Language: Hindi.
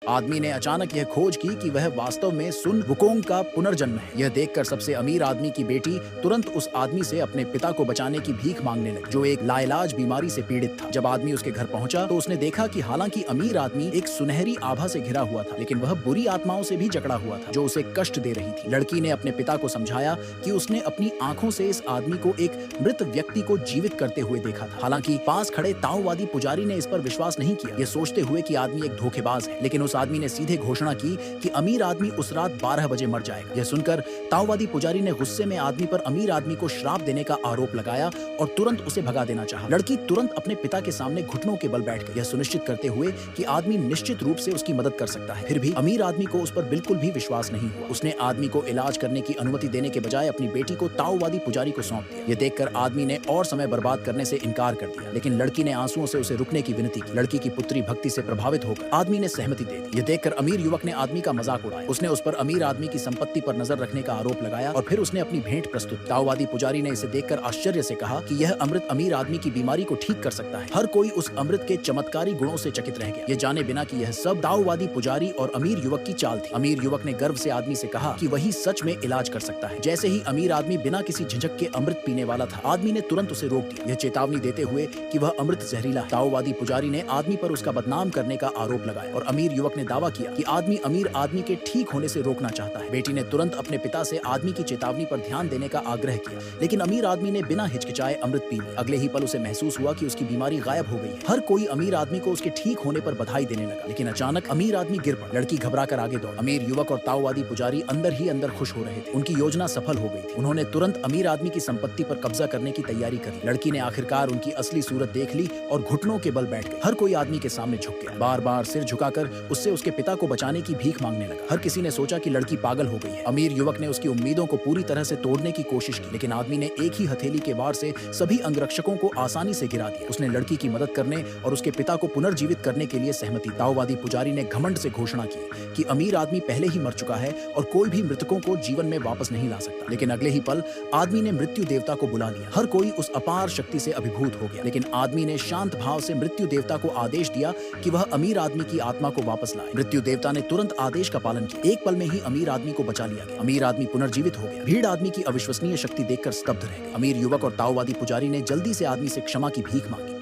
आदमी ने अचानक यह खोज की कि वह वास्तव में सुन वुकोंग का पुनर्जन्म है। यह देखकर सबसे अमीर आदमी की बेटी तुरंत उस आदमी से अपने पिता को बचाने की भीख मांगने लगी, जो एक लाइलाज बीमारी से पीड़ित था। जब आदमी उसके घर पहुंचा तो उसने देखा कि हालांकि अमीर आदमी एक सुनहरी आभा से घिरा हुआ था, लेकिन वह बुरी आत्माओं से भी जकड़ा हुआ था, जो उसे कष्ट दे रही थी। लड़की ने अपने पिता को समझाया कि उसने अपनी आंखों से इस आदमी को एक मृत व्यक्ति को जीवित करते हुए देखा था। हालांकि पास खड़े ताओवादी पुजारी ने इस पर विश्वास नहीं किया, ये सोचते हुए कि आदमी एक धोखेबाज है। लेकिन उस आदमी ने सीधे घोषणा की कि अमीर आदमी उस रात 12 बजे मर जाएगा। यह सुनकर ताओवादी पुजारी ने गुस्से में आदमी पर अमीर आदमी को श्राप देने का आरोप लगाया और तुरंत उसे भगा देना चाहा। लड़की तुरंत अपने पिता के सामने घुटनों के बल बैठ गई, यह सुनिश्चित करते हुए कि आदमी निश्चित रूप से उसकी मदद कर सकता है। फिर भी अमीर आदमी को उस पर बिल्कुल भी विश्वास नहीं हुआ। उसने आदमी को इलाज करने की अनुमति देने के बजाय अपनी बेटी को ताओवादी पुजारी को सौंप दिया। यह देखकर आदमी ने और समय बर्बाद करने से इनकार कर दिया, लेकिन लड़की ने आंसुओं से उसे रुकने की विनती की। लड़की की पुत्री भक्ति से प्रभावित होकर आदमी ने सहमति दे दी। यह देखकर अमीर युवक ने आदमी का मजाक उड़ाया। उसने उस पर अमीर आदमी की संपत्ति पर नजर रखने का आरोप लगाया और फिर उसने अपनी भेंट प्रस्तुत। ताओवादी पुजारी ने इसे देखकर आश्चर्य से कहा कि यह अमृत अमीर आदमी की बीमारी को ठीक कर सकता है। हर कोई उस अमृत के चमत्कारी गुणों से चकित रह गया, ये जाने बिना कि यह सब ताओवादी पुजारी और अमीर युवक की चाल थी। अमीर युवक ने गर्व से आदमी से कहा कि वही सच में इलाज कर सकता है। जैसे ही अमीर आदमी बिना किसी झिझक के अमृत पीने वाला था, आदमी ने तुरंत उसे रोक दिया, यह चेतावनी देते हुए कि वह अमृत जहरीला है। ताओवादी पुजारी ने आदमी पर उसका बदनाम करने का आरोप लगाया और अमीर युवक ने दावा किया कि आदमी अमीर आदमी के ठीक होने से रोकना चाहता है। बेटी ने तुरंत अपने पिता से आदमी की चेतावनी पर ध्यान देने का आग्रह किया, लेकिन अमीर आदमी ने बिना हिचकिचाए अमृत पी लिया। अगले ही पल उसे महसूस हुआ कि उसकी बीमारी गायब हो गई है। हर कोई अमीर आदमी को उसके ठीक होने पर बधाई देने लगा, लेकिन अचानक अमीर आदमी गिर पड़ा। लड़की घबरा कर आगे दौड़ी। अमीर युवक और ताओवादी पुजारी अंदर ही अंदर खुश हो रहे थे। उनकी योजना सफल हो गई थी। उन्होंने तुरंत अमीर आदमी की संपत्ति पर कब्जा करने की तैयारी कर ली। लड़की ने आखिरकार उनकी असली सूरत देख ली और घुटनों के बल बैठ गई। हर कोई आदमी के सामने झुक गया, बार बार सिर झुकाकर उससे उसके पिता को बचाने की भीख मांगने लगा। हर किसी ने सोचा कि लड़की पागल हो गई है। अमीर युवक ने उसकी उम्मीदों को पूरी तरह से तोड़ने की कोशिश की, लेकिन आदमी ने एक ही हथेली के वार से सभी अंगरक्षकों को आसानी से गिरा दिया। उसने लड़की की मदद करने और उसके पिता को पुनर्जीवित करने के लिए सहमति। ताओवादी पुजारी ने घमंड से घोषणा की कि अमीर आदमी पहले ही मर चुका है और कोई भी मृतकों को जीवन में वापस नहीं ला सकता। लेकिन अगले ही पल आदमी ने मृत्यु देवता को बुला लिया। हर कोई उस अपार शक्ति से अभिभूत हो गया, लेकिन आदमी ने शांत भाव से मृत्यु देवता को आदेश दिया कि वह अमीर आदमी की आत्मा को वापस लाए। मृत्यु देवता ने तुरंत आदेश का पालन किया। एक पल में ही अमीर आदमी को बचा लिया गया। अमीर आदमी पुनर्जीवित हो गया। भीड़ आदमी की अविश्वसनीय शक्ति देखकर स्तब्ध रह गई। अमीर युवक और ताओवादी पुजारी ने जल्दी से आदमी से क्षमा की भीख मांगी।